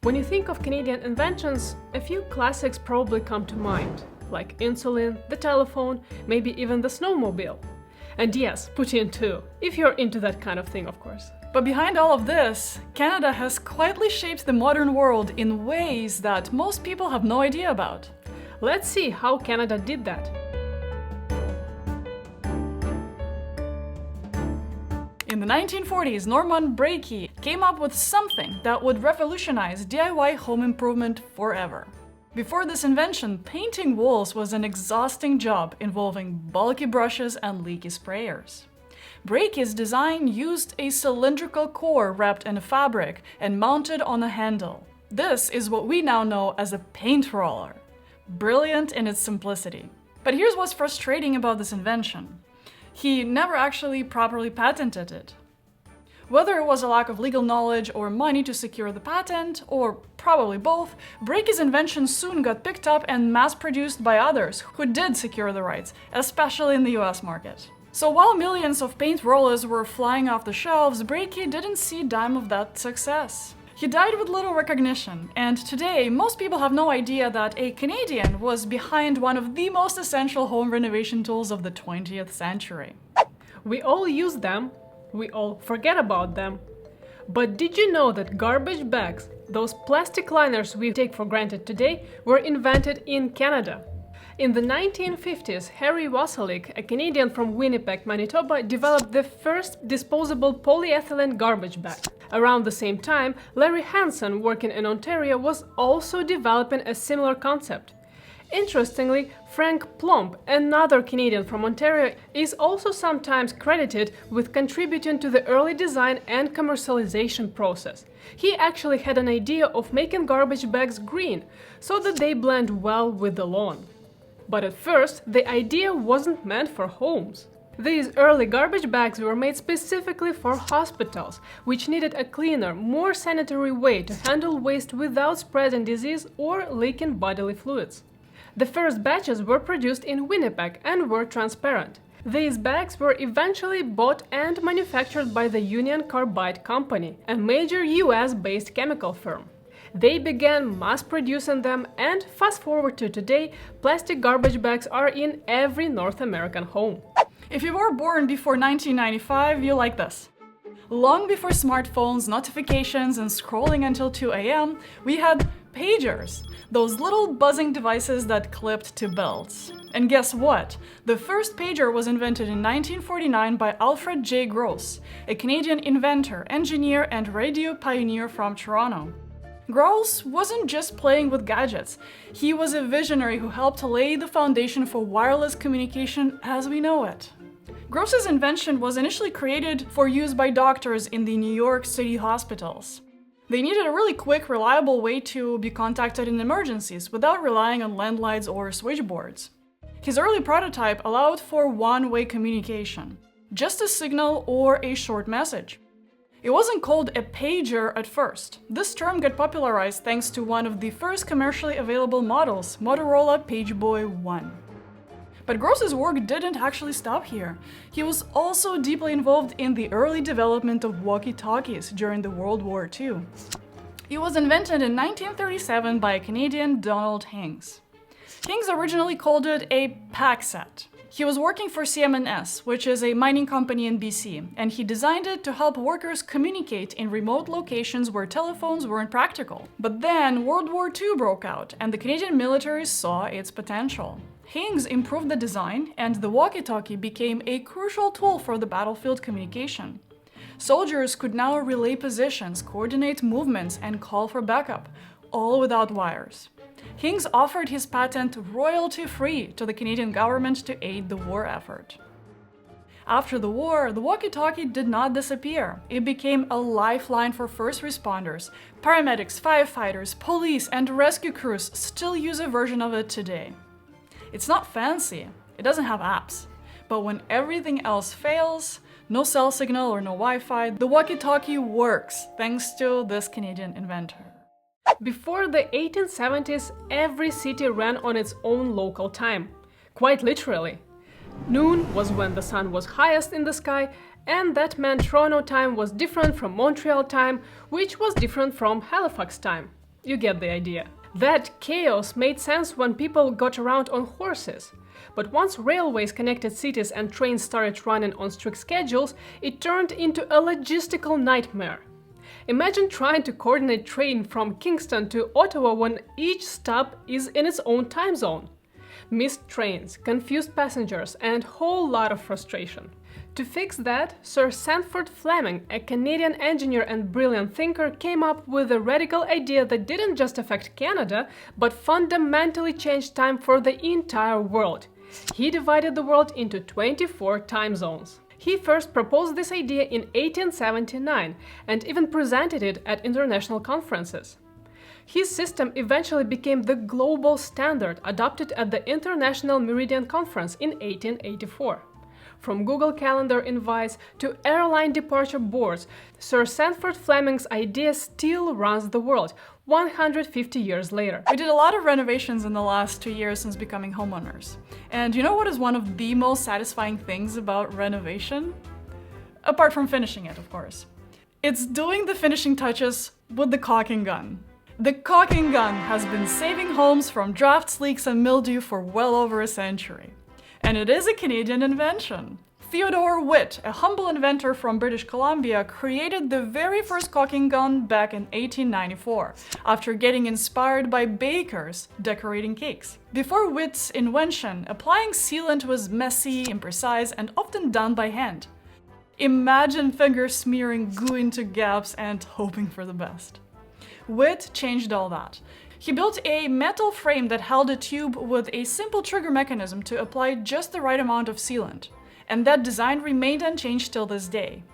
When you think of Canadian inventions, a few classics probably come to mind, like insulin, the telephone, maybe even the snowmobile. And yes, poutine too, if you're into that kind of thing, of course. But behind all of this, Canada has quietly shaped the modern world in ways that most people have no idea about. Let's see how Canada did that. In the 1940s, Norman Braeke came up with something that would revolutionize DIY home improvement forever. Before this invention, painting walls was an exhausting job involving bulky brushes and leaky sprayers. Brake's design used a cylindrical core wrapped in fabric and mounted on a handle. This is what we now know as a paint roller. Brilliant in its simplicity. But here's what's frustrating about this invention. He never actually properly patented it. Whether it was a lack of legal knowledge or money to secure the patent, or probably both, Brake's invention soon got picked up and mass-produced by others who did secure the rights, especially in the US market. So while millions of paint rollers were flying off the shelves, Braeke didn't see a dime of that success. He died with little recognition, and today most people have no idea that a Canadian was behind one of the most essential home renovation tools of the 20th century. We all use them, we all forget about them. But did you know that garbage bags, those plastic liners we take for granted today, were invented in Canada? In the 1950s, Harry Wassalik, a Canadian from Winnipeg, Manitoba, developed the first disposable polyethylene garbage bag. Around the same time, Larry Hansen, working in Ontario, was also developing a similar concept. Interestingly, Frank Plomb, another Canadian from Ontario, is also sometimes credited with contributing to the early design and commercialization process. He actually had an idea of making garbage bags green, so that they blend well with the lawn. But at first, the idea wasn't meant for homes. These early garbage bags were made specifically for hospitals, which needed a cleaner, more sanitary way to handle waste without spreading disease or leaking bodily fluids. The first batches were produced in Winnipeg and were transparent. These bags were eventually bought and manufactured by the Union Carbide Company, a major US-based chemical firm. They began mass-producing them, and fast forward to today, plastic garbage bags are in every North American home. If you were born before 1995, you like this. Long before smartphones, notifications, and scrolling until 2 a.m., we had pagers, those little buzzing devices that clipped to belts. And guess what? The first pager was invented in 1949 by Alfred J. Gross, a Canadian inventor, engineer, and radio pioneer from Toronto. Gross wasn't just playing with gadgets. He was a visionary who helped lay the foundation for wireless communication as we know it. Gross's invention was initially created for use by doctors in the New York City hospitals. They needed a really quick, reliable way to be contacted in emergencies without relying on landlines or switchboards. His early prototype allowed for one-way communication, just a signal or a short message. It wasn't called a pager at first. This term got popularized thanks to one of the first commercially available models, Motorola Pageboy 1. But Gross's work didn't actually stop here. He was also deeply involved in the early development of walkie-talkies during the World War II. It was invented in 1937 by a Canadian, Donald Hings. Hings originally called it a pack set. He was working for CMNS, which is a mining company in BC, and he designed it to help workers communicate in remote locations where telephones weren't practical. But then World War II broke out, and the Canadian military saw its potential. Hings improved the design, and the walkie-talkie became a crucial tool for the battlefield communication. Soldiers could now relay positions, coordinate movements, and call for backup, all without wires. Hings offered his patent royalty-free to the Canadian government to aid the war effort. After the war, the walkie-talkie did not disappear. It became a lifeline for first responders. Paramedics, firefighters, police, and rescue crews still use a version of it today. It's not fancy, it doesn't have apps, but when everything else fails, no cell signal or no Wi-Fi, the walkie-talkie works thanks to this Canadian inventor. Before the 1870s, every city ran on its own local time, quite literally. Noon was when the sun was highest in the sky, and that meant Toronto time was different from Montreal time, which was different from Halifax time. You get the idea. That chaos made sense when people got around on horses. But once railways connected cities and trains started running on strict schedules, it turned into a logistical nightmare. Imagine trying to coordinate train from Kingston to Ottawa when each stop is in its own time zone. Missed trains, confused passengers, and a whole lot of frustration. To fix that, Sir Sandford Fleming, a Canadian engineer and brilliant thinker, came up with a radical idea that didn't just affect Canada, but fundamentally changed time for the entire world. He divided the world into 24 time zones. He first proposed this idea in 1879 and even presented it at international conferences. His system eventually became the global standard adopted at the International Meridian Conference in 1884. From Google Calendar invites to airline departure boards, Sir Sandford Fleming's idea still runs the world, 150 years later. We did a lot of renovations in the last 2 years since becoming homeowners. And you know what is one of the most satisfying things about renovation? Apart from finishing it, of course. It's doing the finishing touches with the caulking gun. The caulking gun has been saving homes from drafts, leaks, and mildew for well over a century. And it is a Canadian invention. Theodore Witt, a humble inventor from British Columbia, created the very first caulking gun back in 1894, after getting inspired by bakers decorating cakes. Before Witt's invention, applying sealant was messy, imprecise, and often done by hand. Imagine fingers smearing goo into gaps and hoping for the best. Witt changed all that. He built a metal frame that held a tube with a simple trigger mechanism to apply just the right amount of sealant, and that design remained unchanged till this day.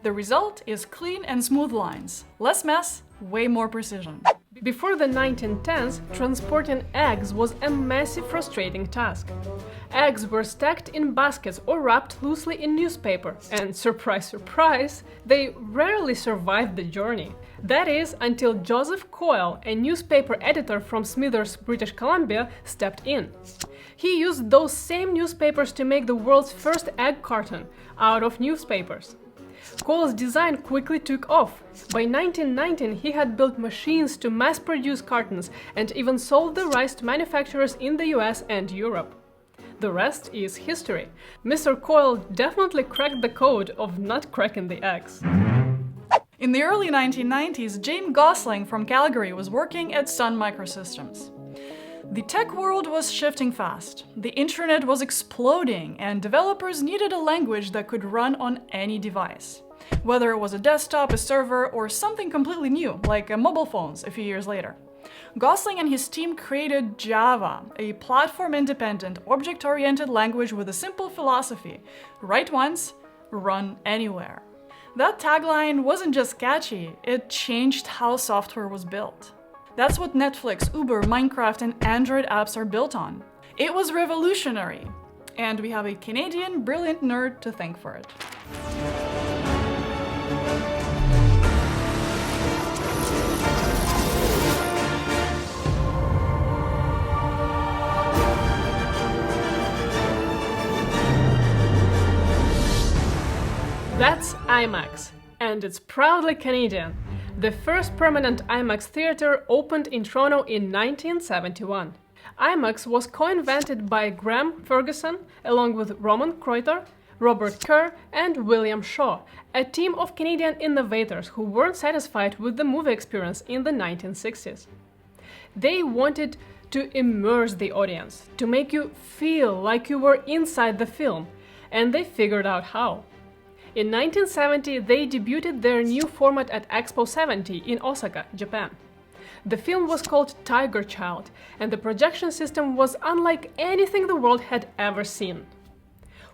The result is clean and smooth lines. Less mess, way more precision. Before the 1910s, transporting eggs was a massive, frustrating task. Eggs were stacked in baskets or wrapped loosely in newspaper, and surprise, surprise, they rarely survived the journey. That is, until Joseph Coyle, a newspaper editor from Smithers, British Columbia, stepped in. He used those same newspapers to make the world's first egg carton out of newspapers. Cole's design quickly took off. By 1919, he had built machines to mass-produce cartons and even sold the rights to manufacturers in the US and Europe. The rest is history. Mr. Coyle definitely cracked the code of not cracking the eggs. In the early 1990s, James Gosling from Calgary was working at Sun Microsystems. The tech world was shifting fast. The internet was exploding, and developers needed a language that could run on any device. Whether it was a desktop, a server, or something completely new, like mobile phones a few years later. Gosling and his team created Java, a platform-independent, object-oriented language with a simple philosophy: write once, run anywhere. That tagline wasn't just catchy, it changed how software was built. That's what Netflix, Uber, Minecraft, and Android apps are built on. It was revolutionary, and we have a Canadian brilliant nerd to thank for it. That's IMAX, and it's proudly Canadian. The first permanent IMAX theater opened in Toronto in 1971. IMAX was co-invented by Graham Ferguson along with Roman Kreuter, Robert Kerr, and William Shaw, a team of Canadian innovators who weren't satisfied with the movie experience in the 1960s. They wanted to immerse the audience, to make you feel like you were inside the film, and they figured out how. In 1970, they debuted their new format at Expo 70 in Osaka, Japan. The film was called Tiger Child, and the projection system was unlike anything the world had ever seen.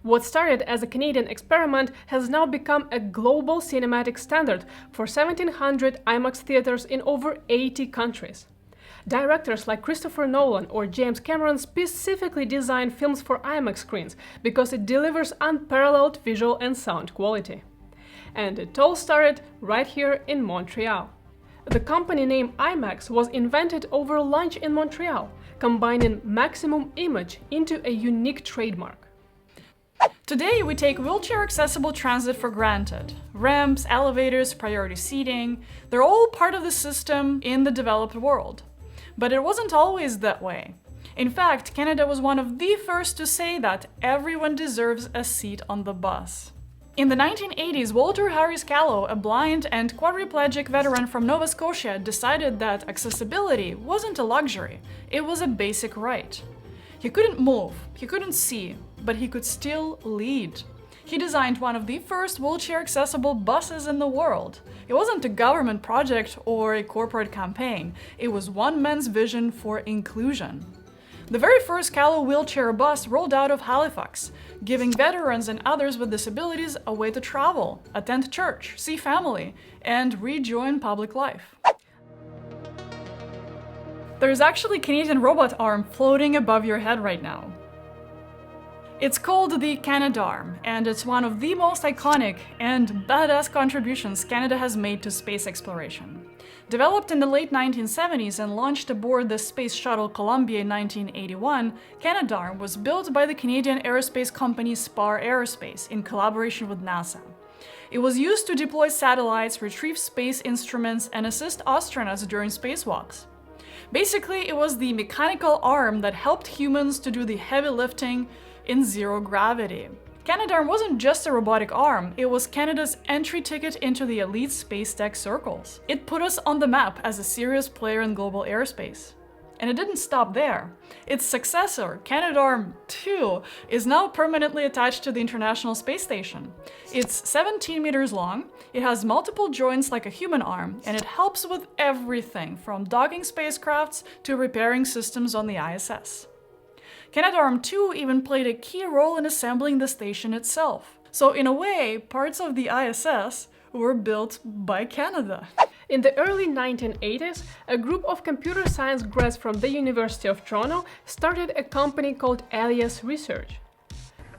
What started as a Canadian experiment has now become a global cinematic standard for 1,700 IMAX theaters in over 80 countries. Directors like Christopher Nolan or James Cameron specifically design films for IMAX screens because it delivers unparalleled visual and sound quality. And it all started right here in Montreal. The company name IMAX was invented over lunch in Montreal, combining maximum image into a unique trademark. Today, we take wheelchair-accessible transit for granted. Ramps, elevators, priority seating, they're all part of the system in the developed world. But it wasn't always that way. In fact, Canada was one of the first to say that everyone deserves a seat on the bus. In the 1980s, Walter Harris Callow, a blind and quadriplegic veteran from Nova Scotia, decided that accessibility wasn't a luxury, it was a basic right. He couldn't move, he couldn't see, but he could still lead. He designed one of the first wheelchair-accessible buses in the world. It wasn't a government project or a corporate campaign, it was one man's vision for inclusion. The very first Callow wheelchair bus rolled out of Halifax, giving veterans and others with disabilities a way to travel, attend church, see family, and rejoin public life. There's actually a Canadian robot arm floating above your head right now. It's called the Canadarm, and it's one of the most iconic and badass contributions Canada has made to space exploration. Developed in the late 1970s and launched aboard the Space Shuttle Columbia in 1981, Canadarm was built by the Canadian aerospace company Spar Aerospace in collaboration with NASA. It was used to deploy satellites, retrieve space instruments, and assist astronauts during spacewalks. Basically, it was the mechanical arm that helped humans to do the heavy lifting in zero gravity. Canadarm wasn't just a robotic arm, it was Canada's entry ticket into the elite space tech circles. It put us on the map as a serious player in global airspace. And it didn't stop there. Its successor, Canadarm2, is now permanently attached to the International Space Station. It's 17 meters long, it has multiple joints like a human arm, and it helps with everything from docking spacecrafts to repairing systems on the ISS. Canadarm2 even played a key role in assembling the station itself. So in a way, parts of the ISS were built by Canada. In the early 1980s, a group of computer science grads from the University of Toronto started a company called Alias Research.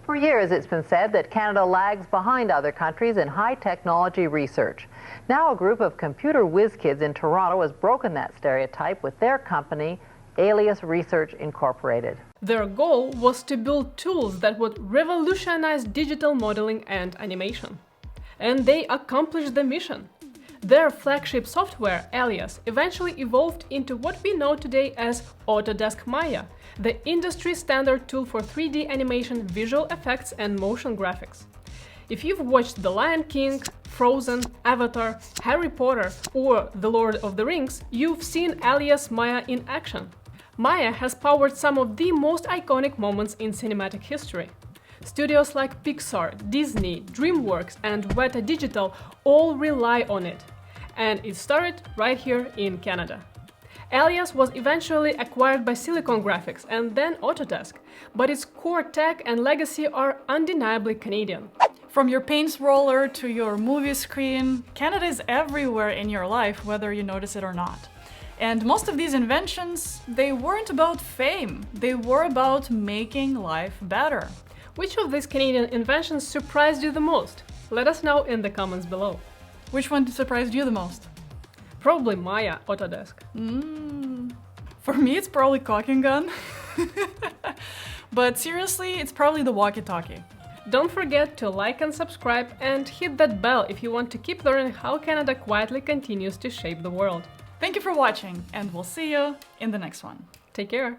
For years, it's been said that Canada lags behind other countries in high-technology research. Now a group of computer whiz kids in Toronto has broken that stereotype with their company, Alias Research Incorporated. Their goal was to build tools that would revolutionize digital modeling and animation. And they accomplished the mission. Their flagship software, Alias, eventually evolved into what we know today as Autodesk Maya, the industry standard tool for 3D animation, visual effects, and motion graphics. If you've watched The Lion King, Frozen, Avatar, Harry Potter, or The Lord of the Rings, you've seen Alias Maya in action. Maya has powered some of the most iconic moments in cinematic history. Studios like Pixar, Disney, DreamWorks, and Weta Digital all rely on it. And it started right here in Canada. Alias was eventually acquired by Silicon Graphics and then Autodesk, but its core tech and legacy are undeniably Canadian. From your paint roller to your movie screen, Canada is everywhere in your life, whether you notice it or not. And most of these inventions, they weren't about fame, they were about making life better. Which of these Canadian inventions surprised you the most? Let us know in the comments below. Which one surprised you the most? Probably Maya, Autodesk. For me, it's probably Cock and Gun. But seriously, it's probably the walkie-talkie. Don't forget to like and subscribe and hit that bell if you want to keep learning how Canada quietly continues to shape the world. Thank you for watching, and we'll see you in the next one. Take care!